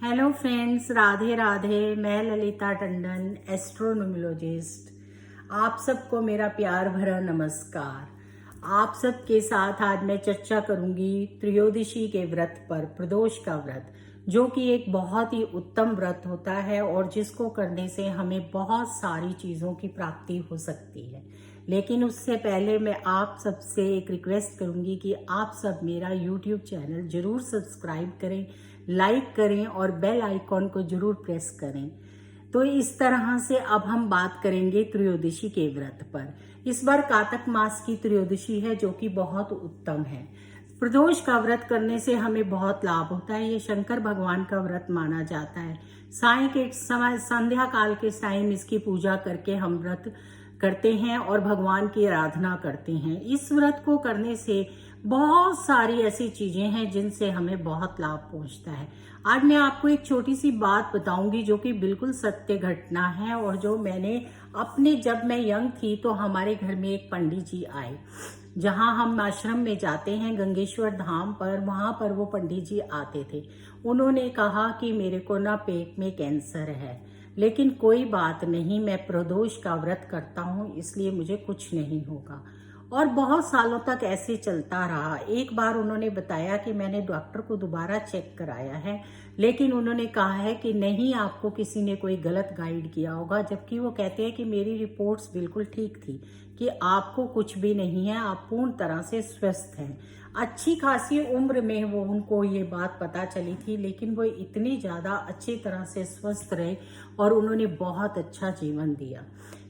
Hello friends, Radhe Radhe. मैं ललिता टंडन, एस्ट्रोनोमोलॉजिस्ट। आप सबको मेरा प्यार भरा नमस्कार। आप सबके साथ आज मैं चर्चा करूंगी त्रयोदशी के व्रत पर, प्रदोष का व्रत, जो कि एक बहुत ही उत्तम व्रत होता है और जिसको करने से हमें बहुत सारी चीज़ों की प्राप्ति हो सकती है। लेकिन उससे पहले मैं आप सबसे एक रिक्वेस्ट करूंगी कि आप सब मेरा यूट्यूब चैनल जरूर सब्सक्राइब करें, लाइक करें और बेल आइकॉन को जरूर प्रेस करें। तो इस तरह से अब हम बात करेंगे त्रयोदशी के व्रत पर। इस बार कार्तिक मास की त्रयोदशी है, जो कि बहुत उत्तम है। प्रदोष का व्रत करने से हमें बहुत लाभ होता है। ये शंकर भगवान का व्रत माना जाता है। साय के समय, संध्या काल के टाइम इसकी पूजा करके हम व्रत करते हैं और भगवान की आराधना करते हैं। इस व्रत को करने से बहुत सारी ऐसी चीजें हैं जिनसे हमें बहुत लाभ पहुंचता है। आज मैं आपको एक छोटी सी बात बताऊंगी जो कि बिल्कुल सत्य घटना है और जो मैंने जब मैं यंग थी तो हमारे घर में एक पंडित जी आए, जहां हम आश्रम में जाते हैं गंगेश्वर धाम पर। वहां पर वो पंडित जी आते थे। उन्होंने कहा कि मेरे को ना पेट में कैंसर है, लेकिन कोई बात नहीं, मैं प्रदोष का व्रत करता हूँ, इसलिए मुझे कुछ नहीं होगा। और बहुत सालों तक ऐसे चलता रहा। एक बार उन्होंने बताया कि मैंने डॉक्टर को दोबारा चेक कराया है, लेकिन उन्होंने कहा है कि नहीं, आपको किसी ने कोई गलत गाइड किया होगा। जबकि वो कहते हैं कि मेरी रिपोर्ट्स बिल्कुल ठीक थी, कि आपको कुछ भी नहीं है, आप पूर्ण तरह से स्वस्थ हैं। अच्छी खासी उम्र में वो उनको ये बात पता चली थी, लेकिन वो इतनी ज़्यादा अच्छी तरह से स्वस्थ रहे और उन्होंने बहुत अच्छा जीवन दिया।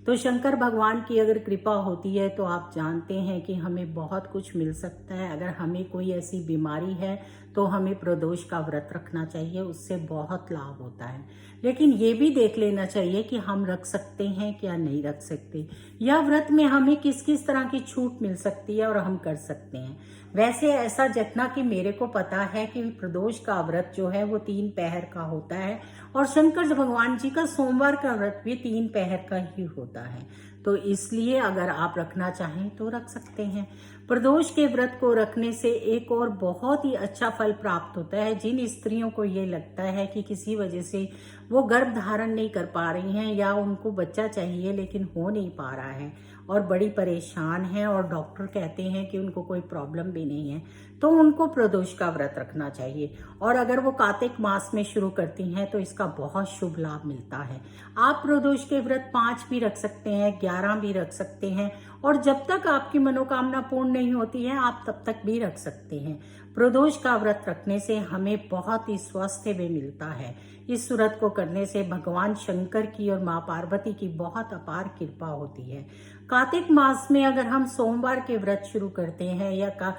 तो शंकर भगवान की अगर कृपा होती है तो आप जानते हैं कि हमें बहुत कुछ मिल सकता है। अगर हमें कोई ऐसी बीमारी है तो हमें प्रदोष का व्रत रखना चाहिए, उससे बहुत लाभ होता है। लेकिन ये भी देख लेना चाहिए कि हम रख सकते हैं क्या नहीं रख सकते, या व्रत में हमें किस किस तरह की छूट मिल सकती है और हम कर सकते हैं। वैसे ऐसा जितना कि मेरे को पता है कि प्रदोष का व्रत जो है वो 3 पहर का होता है और शंकर भगवान जी का सोमवार का व्रत भी 3 पहर का ही होता है। तो इसलिए अगर आप रखना चाहें तो रख सकते हैं। प्रदोष के व्रत को रखने से एक और बहुत ही अच्छा फल प्राप्त होता है। जिन स्त्रियों को ये लगता है कि किसी वजह से वो गर्भ धारण नहीं कर पा रही हैं या उनको बच्चा चाहिए लेकिन हो नहीं पा रहा है और बड़ी परेशान है और डॉक्टर कहते हैं कि उनको कोई प्रॉब्लम भी नहीं है, तो उनको प्रदोष का व्रत रखना चाहिए। और अगर वो कार्तिक मास में शुरू करती हैं तो इसका बहुत शुभ लाभ मिलता है। आप प्रदोष के व्रत 5 भी रख सकते हैं, 11 भी रख सकते हैं, और जब तक आपकी मनोकामना पूर्ण नहीं होती है आप तब तक भी रख सकते हैं। प्रदोष का व्रत रखने से हमें बहुत ही स्वास्थ्य भी मिलता है। इस व्रत को करने से भगवान शंकर की और माँ पार्वती की बहुत अपार कृपा होती है। कार्तिक मास में अगर हम सोमवार के व्रत शुरू करते हैं या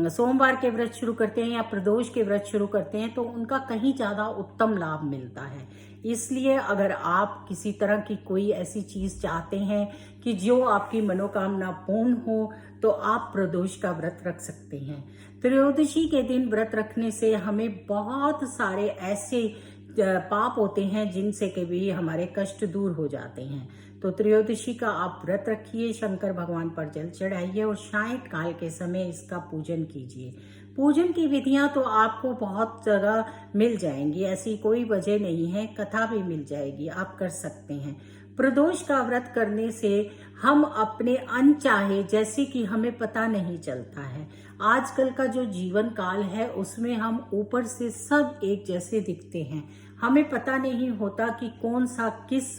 सोमवार के व्रत शुरू करते हैं या प्रदोष के व्रत शुरू करते हैं तो उनका कहीं ज्यादा उत्तम लाभ मिलता है। इसलिए अगर आप किसी तरह की कोई ऐसी चीज चाहते हैं कि जो आपकी मनोकामना पूर्ण हो तो आप प्रदोष का व्रत रख सकते हैं। त्रयोदशी के दिन व्रत रखने से हमें बहुत सारे ऐसे पाप होते हैं जिनसे के भी हमारे कष्ट दूर हो जाते हैं। तो त्रयोदशी का आप व्रत रखिए, शंकर भगवान पर जल चढ़ाइए और सायंकाल के समय इसका पूजन कीजिए। पूजन की विधियां तो आपको बहुत जगह मिल जाएंगी, ऐसी कोई वजह नहीं है, कथा भी मिल जाएगी, आप कर सकते हैं। प्रदोष का व्रत करने से हम अपने अनचाहे, जैसे कि हमें पता नहीं चलता है, आजकल का जो जीवन काल है उसमें हम ऊपर से सब एक जैसे दिखते हैं। हमें पता नहीं होता कि कौन सा किस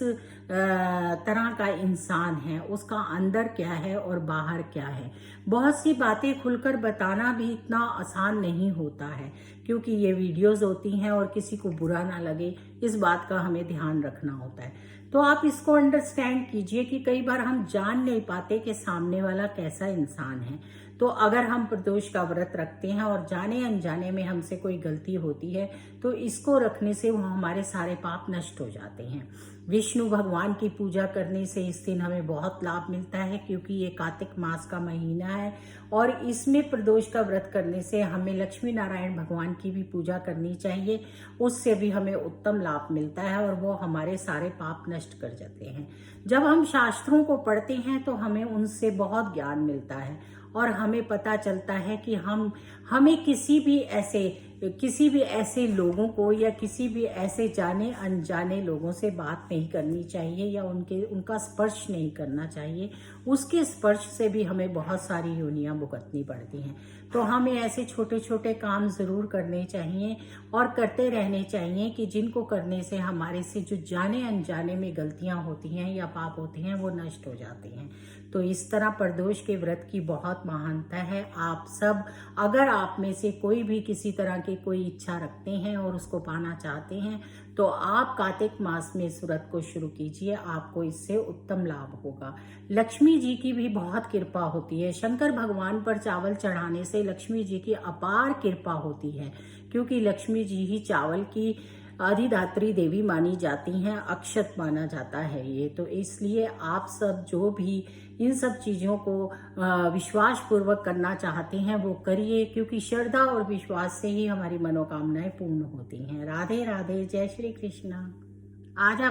तरह का इंसान है, उसका अंदर क्या है और बाहर क्या है। बहुत सी बातें खुलकर बताना भी इतना आसान नहीं होता है, क्योंकि ये वीडियोस होती हैं और किसी को बुरा ना लगे, इस बात का हमें ध्यान रखना होता है। तो आप इसको अंडरस्टैंड कीजिए कि कई बार हम जान नहीं पाते कि सामने वाला कैसा इंसान है। तो अगर हम प्रदोष का व्रत रखते हैं और जाने अनजाने में हमसे कोई गलती होती है तो इसको रखने से वो हमारे सारे पाप नष्ट हो जाते हैं। विष्णु भगवान की पूजा करने से इस दिन हमें बहुत लाभ मिलता है, क्योंकि ये कार्तिक मास का महीना है और इसमें प्रदोष का व्रत करने से हमें लक्ष्मी नारायण भगवान की भी पूजा करनी चाहिए। उससे भी हमें उत्तम लाभ मिलता है और वो हमारे सारे पाप नष्ट कर जाते हैं। जब हम शास्त्रों को पढ़ते हैं तो हमें उनसे बहुत ज्ञान मिलता है और हमें पता चलता है कि हमें किसी भी ऐसे किसी भी ऐसे लोगों को या किसी भी ऐसे जाने अनजाने लोगों से बात नहीं करनी चाहिए या उनका स्पर्श नहीं करना चाहिए। उसके स्पर्श से भी हमें बहुत सारी योनियां भुगतनी पड़ती हैं। तो हमें ऐसे छोटे छोटे काम ज़रूर करने चाहिए और करते रहने चाहिए कि जिनको करने से हमारे से जो जाने अनजाने में गलतियां होती हैं या पाप होते हैं वो नष्ट हो जाते हैं। तो इस तरह प्रदोष के व्रत की बहुत महानता है। आप सब, अगर आप में से कोई भी किसी तरह की कोई इच्छा रखते हैं और उसको पाना चाहते हैं तो आप कार्तिक मास में इस व्रत को शुरू कीजिए, आपको इससे उत्तम लाभ होगा। लक्ष्मी जी की भी बहुत कृपा होती है। शंकर भगवान पर चावल चढ़ाने से लक्ष्मी जी की अपार कृपा होती है, क्योंकि लक्ष्मी जी ही चावल की अधिदात्री देवी मानी जाती हैं, अक्षत माना जाता है ये। तो इसलिए आप सब जो भी इन सब चीज़ों को विश्वास पूर्वक करना चाहते हैं वो करिए, क्योंकि श्रद्धा और विश्वास से ही हमारी मनोकामनाएं पूर्ण होती हैं। राधे राधे, जय श्री कृष्णा। आज आप